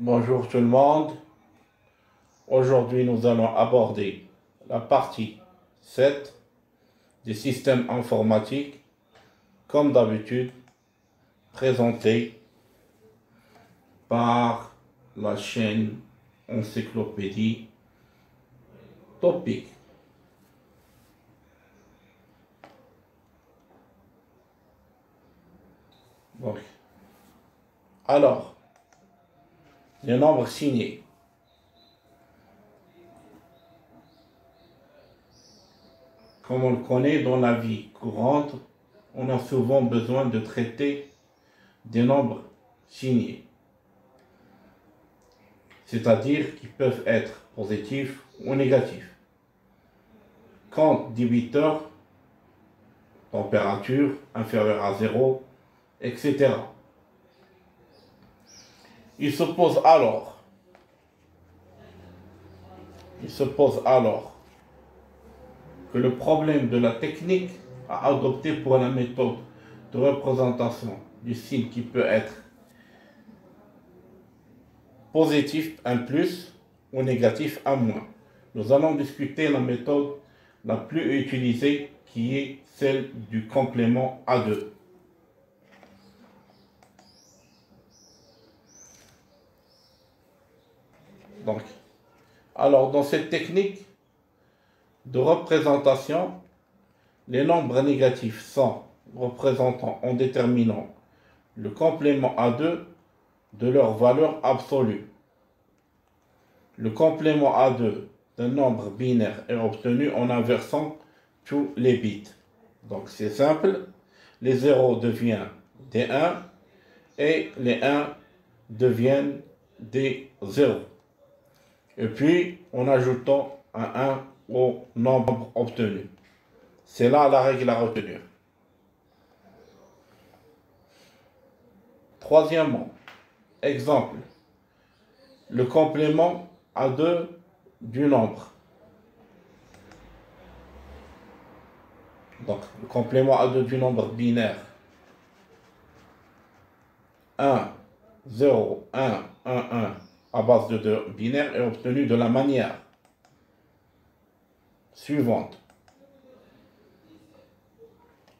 Bonjour tout le monde. Aujourd'hui, nous allons aborder la partie 7 des systèmes informatiques, comme d'habitude, présentée par la chaîne Encyclopédie Topic. Donc, alors, les nombres signés. Comme on le connaît dans la vie courante, on a souvent besoin de traiter des nombres signés, c'est-à-dire qu'ils peuvent être positifs ou négatifs. Compte débiteur, température inférieure à 0, etc. Il se pose alors que le problème de la technique à adopter pour la méthode de représentation du signe qui peut être positif, un plus, ou négatif, un moins. Nous allons discuter la méthode la plus utilisée qui est celle du complément à 2. Donc, alors dans cette technique de représentation, les nombres négatifs sont représentés en déterminant le complément à 2 de leur valeur absolue. Le complément à 2 d'un nombre binaire est obtenu en inversant tous les bits. Donc c'est simple, les 0 deviennent des 1 et les 1 deviennent des 0. Et puis en ajoutant un 1 au nombre obtenu. C'est là la règle à retenir. Troisièmement, exemple, le complément à 2 du nombre. Donc, le complément à 2 du nombre binaire 1, 0, 1, 1, 1 à base de 2 binaires est obtenu de la manière suivante.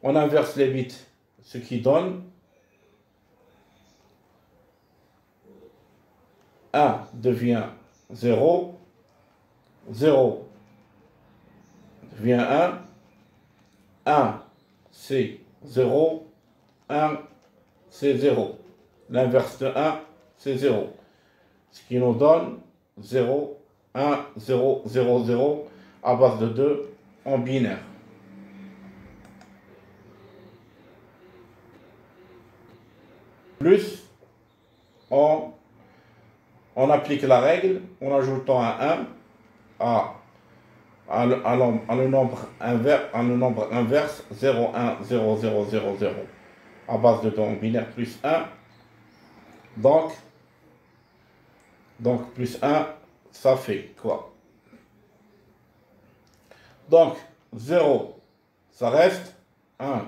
On inverse les bits, ce qui donne 1 devient 0, 0 devient 1, 1 c'est 0, 1 c'est 0. L'inverse de 1 c'est 0. Ce qui nous donne 0, 1, 0, 0, 0 à base de 2 en binaire. Plus on applique la règle en ajoutant un 1 à le nombre inverse 0, 1, 0, 0, 0, 0 à base de 2 en binaire plus 1. Donc plus 1, ça fait quoi? Donc 0, ça reste 1,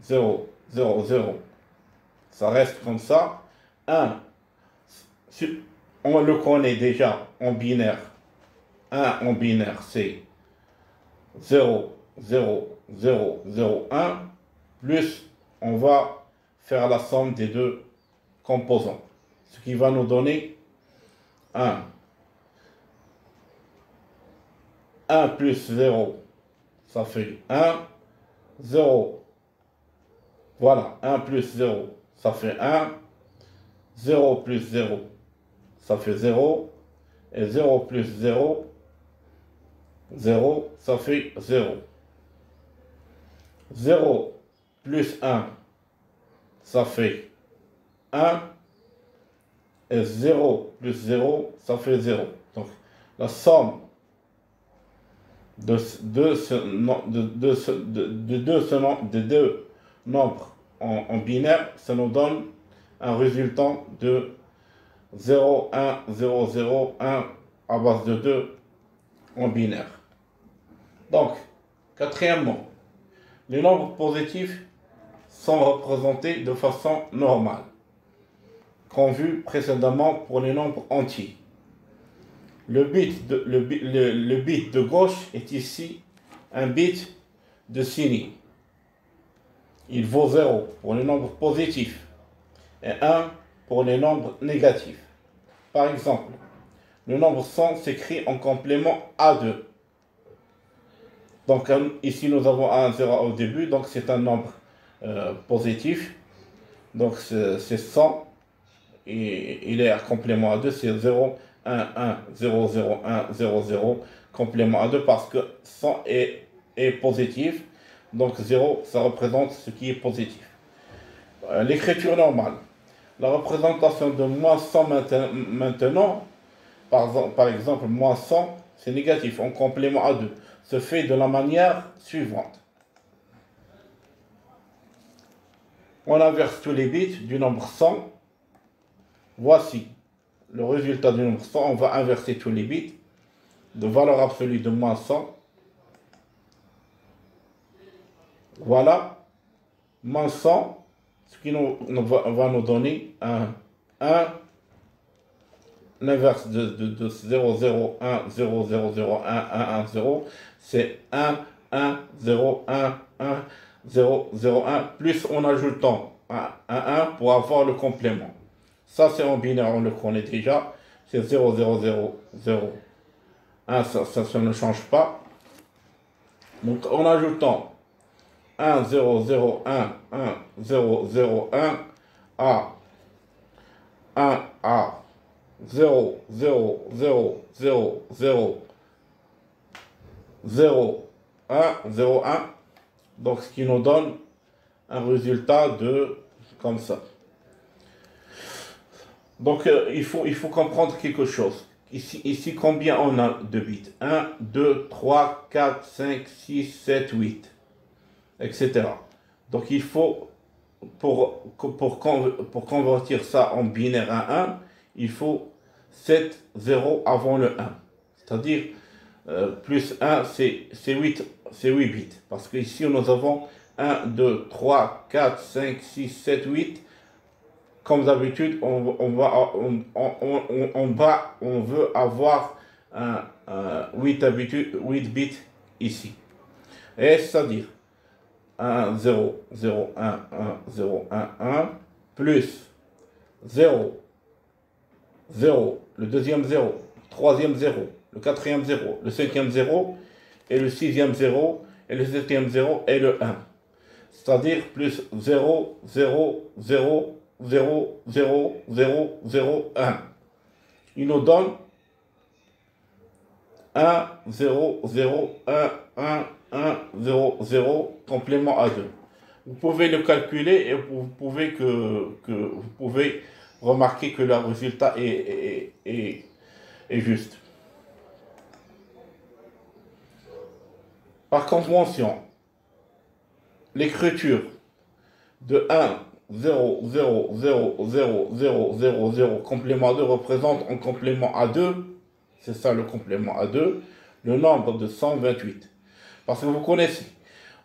0, 0, 0. Ça reste comme ça. 1, on le connaît déjà en binaire. 1 en binaire, c'est 0, 0, 0, 0, 1. Plus, on va faire la somme des deux composants. Ce qui va nous donner 1. 1 plus 0, ça fait 1. 0, voilà, 1 plus 0, ça fait 1. 0 plus 0, ça fait 0. Et 0 plus 0, 0, ça fait 0. 0 plus 1, ça fait 1. Et 0 plus 0, ça fait 0. Donc, la somme de deux nombres en binaire, ça nous donne un résultat de 0, 1, 0, 0, 1 à base de 2 en binaire. Donc, quatrièmement, les nombres positifs sont représentés de façon normale. qu'on vu précédemment pour les nombres entiers. Le bit de gauche est ici un bit de signe. Il vaut 0 pour les nombres positifs et 1 pour les nombres négatifs. Par exemple, le nombre 100 s'écrit en complément A2. Donc ici nous avons un 0 au début, donc c'est un nombre positif. Donc c'est 100 et il est à complément A2, c'est 0, 1, 1, 0, 0, 1, 0, 0, complément A2 parce que 100 est positif. Donc 0, ça représente ce qui est positif. L'écriture normale. La représentation de moins 100 maintenant, par exemple, moins 100, c'est négatif, en complément à 2, se fait de la manière suivante. On inverse tous les bits du nombre 100. Voici le résultat du nombre 100. On va inverser tous les bits de valeur absolue de moins 100. Voilà, moins 100, ce qui va nous donner un l'inverse de 0, 0, 1, 0, 0, 0, 1, 1, 1, 0, c'est 1, 1, 0, 1, 1, 0, 0, 1, plus en ajoutant un 1 pour avoir le complément. Ça, c'est en binaire, on le connaît déjà, c'est 0, 0, 0, 0, 1, ça ne change pas. Donc, en ajoutant 1, 0, 0, 1, 1, 0, 0, 1 à 1 à 0, 0, 0, 0, 0, 0, 1, 0, 1. Donc, ce qui nous donne un résultat de comme ça. Donc, il faut comprendre quelque chose. Ici, combien on a de bits? 1, 2, 3, 4, 5, 6, 7, 8, etc. Donc, il faut, pour convertir ça en binaire à 1, il faut 7 0 avant le 1. C'est-à-dire, plus 1, c'est 8 bits. Parce qu'ici, nous avons 1, 2, 3, 4, 5, 6, 7, 8. Comme d'habitude, on veut avoir 8 bits ici. Et c'est-à-dire 1, 0, 0, 1, 1, 0, 1, 1, plus 0, 0, le deuxième 0, le troisième 0, le quatrième 0, le cinquième 0, et le sixième 0, et le septième 0, et le 1. C'est-à-dire plus 0, 0, 0, 0, 0, 0, 0, 1. Il nous donne 1, 0, 0, 1, 1, 1, 0, 0, complément à 2. Vous pouvez le calculer et vous pouvez remarquer que le résultat est juste. Par convention, l'écriture de 1, 0, 0, 0, 0, 0, 0, 0, complément à 2 représente en complément à 2, c'est ça le complément à 2, le nombre de 128. Parce que vous connaissez,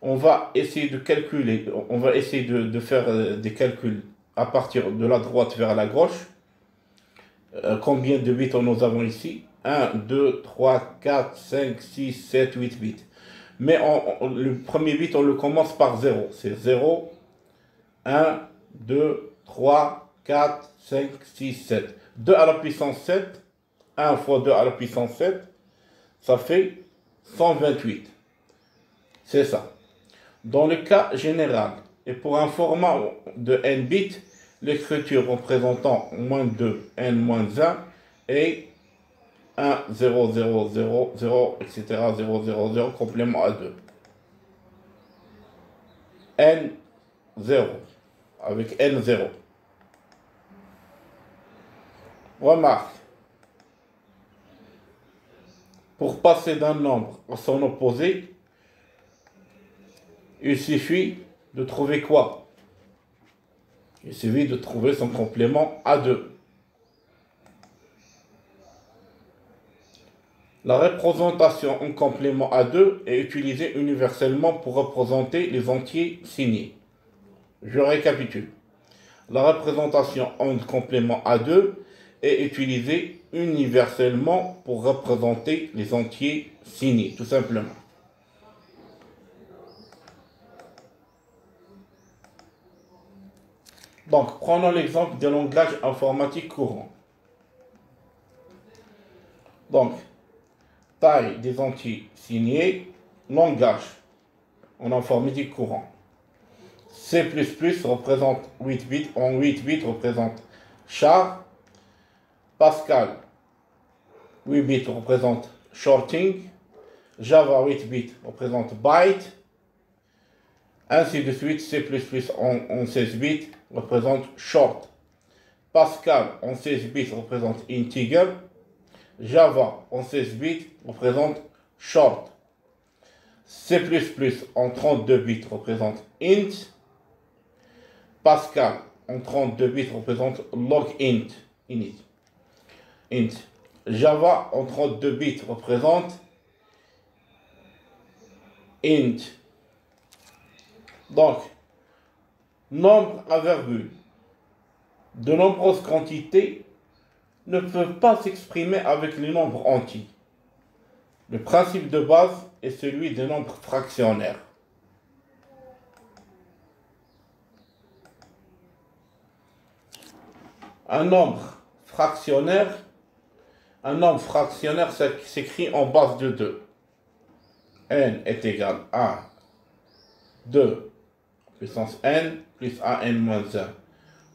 on va essayer de calculer, on va essayer de faire des calculs à partir de la droite vers la gauche. Combien de bits nous avons ici? 1, 2, 3, 4, 5, 6, 7, 8 bits. Mais le premier bit, on le commence par 0. C'est 0, 1, 2, 3, 4, 5, 6, 7. 2 à la puissance 7, 1 fois 2 à la puissance 7, ça fait 128. C'est ça. Dans le cas général, et pour un format de n bits, l'écriture représentant moins 2, n moins 1 est 1, 0, 0, 0, 0, etc., 0, 0, 0, complément à 2. N 0, avec N 0. Remarque, pour passer d'un nombre à son opposé, il suffit de trouver quoi? Il suffit de trouver son complément à 2. La représentation en complément à 2 est utilisée universellement pour représenter les entiers signés. Je récapitule. la représentation en complément A2 est utilisée universellement pour représenter les entiers signés, tout simplement. Donc, prenons l'exemple d'un langage informatique courant. Donc, taille des entiers signés, langage en informatique courant. C++ représente 8 bits, en 8 bits représente char. Pascal, 8 bits représente shorting. Java, 8 bits représente byte. Ainsi de suite, C++ en 16 bits représente short. Pascal en 16 bits représente integer. Java en 16 bits représente short. C++ en 32 bits représente int. Pascal en 32 bits représente logint. Int. Java en 32 bits représente int. Donc, nombre à virgule de nombreuses quantités ne peuvent pas s'exprimer avec les nombres entiers. Le principe de base est celui des nombres fractionnaires. Un nombre fractionnaire s'écrit en base de 2. N est égal à 2 puissance n plus an moins 1.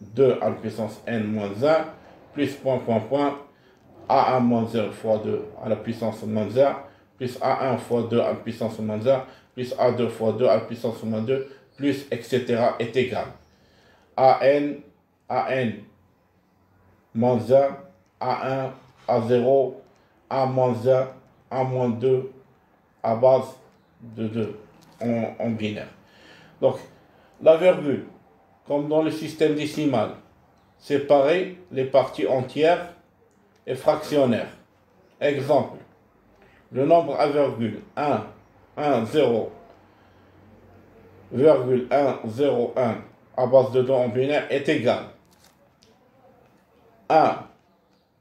2 à la puissance n moins 1 plus a1 moins 0 fois 2 à la puissance moins 1 plus a1 fois 2 à la puissance moins 1 plus a2 fois 2 à la puissance moins 2 plus etc. est égal an moins 1, A1, A0, A moins 1, A moins 2, à base de 2 en binaire. Donc, la virgule, comme dans le système décimal, séparer les parties entières et fractionnaires. Exemple, le nombre à virgule 1, 1, 0, virgule 1, 0, 1 à base de 2 en binaire est égal 1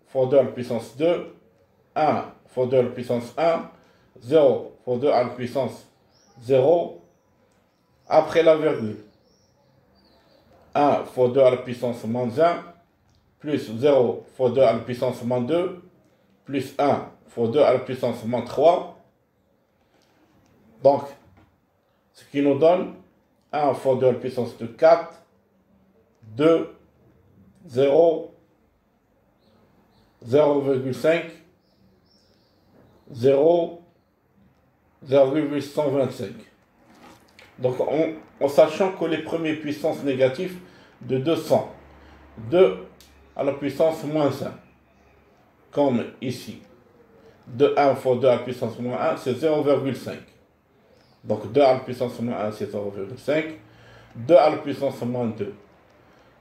fois 2 à la puissance 2, 1 fois 2 à la puissance 1, 0 fois 2 à la puissance 0, après la virgule. 1 fois 2 à la puissance moins 1, plus 0 fois 2 à la puissance moins 2, plus 1 fois 2 à la puissance moins 3. Donc, ce qui nous donne 1 fois 2 à la puissance de 4, 2, 0, 0,5, 0, 0,125. Donc, en sachant que les premières puissances négatives de 200, 2 à la puissance moins 1, comme ici, de 1 fois 2 à la puissance moins 1, c'est 0,5. Donc, 2 à la puissance moins 1, c'est 0,5. 2 à la puissance moins 2.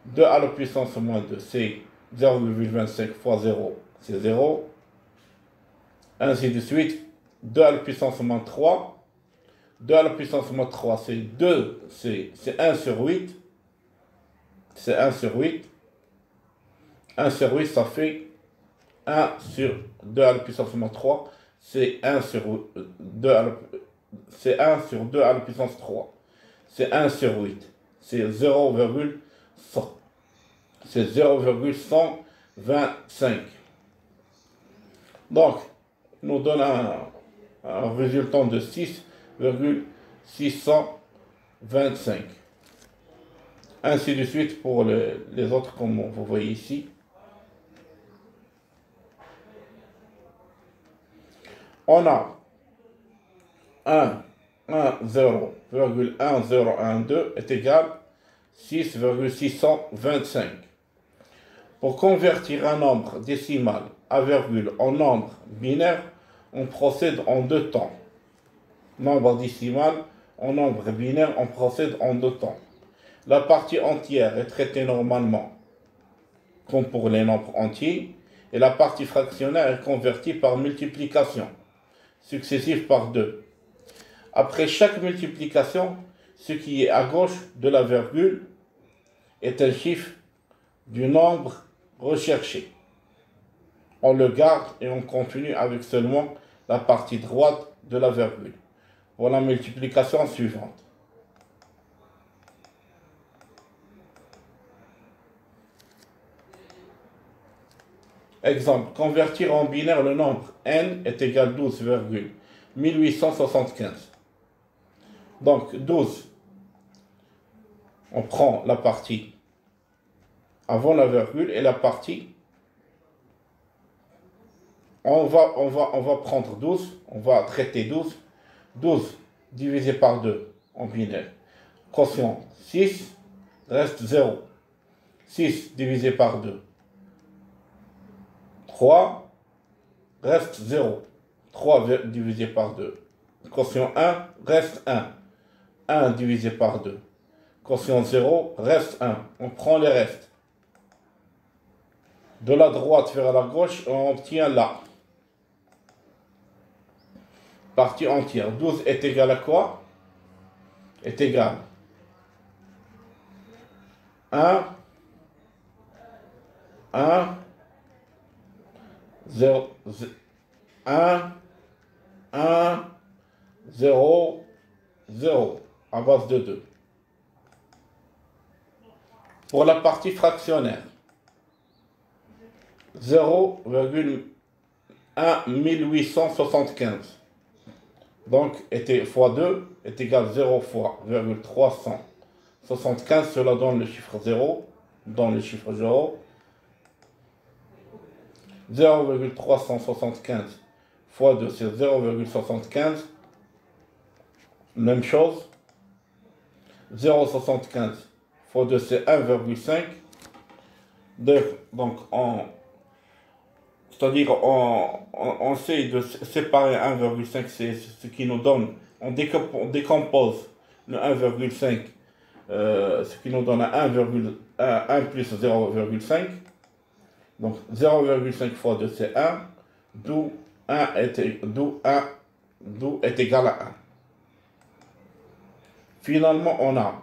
2 à la puissance moins 2, c'est 0,25 fois 0, c'est 0. Ainsi de suite. 2 à la puissance moins 3. 2 à la puissance moins 3, c'est 2, c'est 1 sur 8. C'est 1 sur 8. 1 sur 8, ça fait 1 sur 2 à la puissance moins 3. C'est 1 sur 2 à la, c'est 1 sur 2 à la puissance 3. C'est 1 sur 8. C'est 0,100. C'est 0,125. Donc, nous donne un résultat de 6,625. Ainsi de suite pour les autres, comme vous voyez ici. On a 0,1012 est égal 6,625. Pour convertir un nombre décimal à virgule en nombre binaire, on procède en deux temps. Nombre décimal en nombre binaire, on procède en deux temps. La partie entière est traitée normalement comme pour les nombres entiers, et la partie fractionnaire est convertie par multiplication successive par 2. Après chaque multiplication, ce qui est à gauche de la virgule est un chiffre du nombre recherché. On le garde et on continue avec seulement la partie droite de la virgule. Pour la multiplication suivante. Exemple, convertir en binaire le nombre n est égal à 12,1875. Donc 12, on prend la partie avant la virgule et la partie, on va prendre 12, on va traiter 12. 12 divisé par 2 en binaire. Quotient 6, reste 0. 6 divisé par 2. 3, reste 0. 3 divisé par 2. Quotient 1, reste 1. 1 divisé par 2. Quotient 0, reste 1. On prend les restes. De la droite vers la gauche, on obtient là. Partie entière. 12 est égal à quoi? Est égal à 1, 0, 1, 1, 0, 0, à base de 2. Pour la partie fractionnaire, 0,1875. Donc, fois 2 est égal à 0 fois 0,375. Cela donne le chiffre 0. Dans le chiffre 0. 0,375 fois 2, c'est 0,75. Même chose. 0,75 fois 2, c'est 1,5. Donc, c'est-à-dire, on essaie de séparer 1,5, c'est ce qui nous donne, on décompose le 1,5, ce qui nous donne 1 plus 0,5. Donc 0,5 fois 2, c'est 1, d'où 1 est égal à 1. Finalement, on a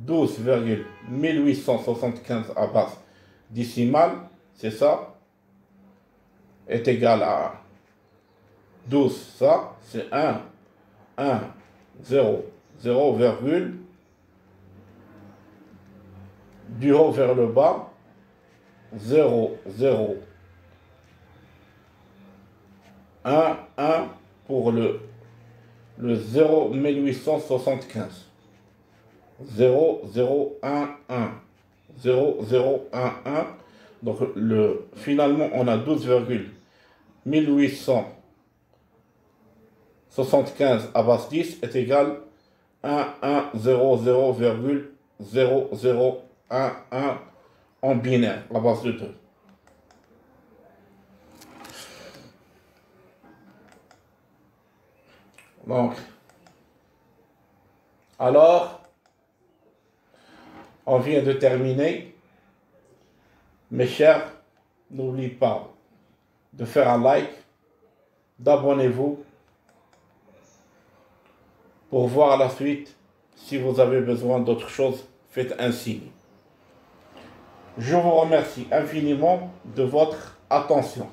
12,1875 à base décimale, c'est ça, est égal à 12, ça, c'est 1, 0, 0, virgule, du haut vers le bas, 0, 0, 1, 1 pour le 0, 1875. 0, 0, 1, 1. 0, 0, 1, 1. Donc, finalement, on a 12,1875 à base 10 est égal à 1, 1, 0, 0, 0, 0, 1, 1 en binaire, à base de 2. Donc, alors, on vient de terminer. Mes chers, n'oubliez pas de faire un like, d'abonnez-vous pour voir la suite. Si vous avez besoin d'autre chose, faites un signe. Je vous remercie infiniment de votre attention.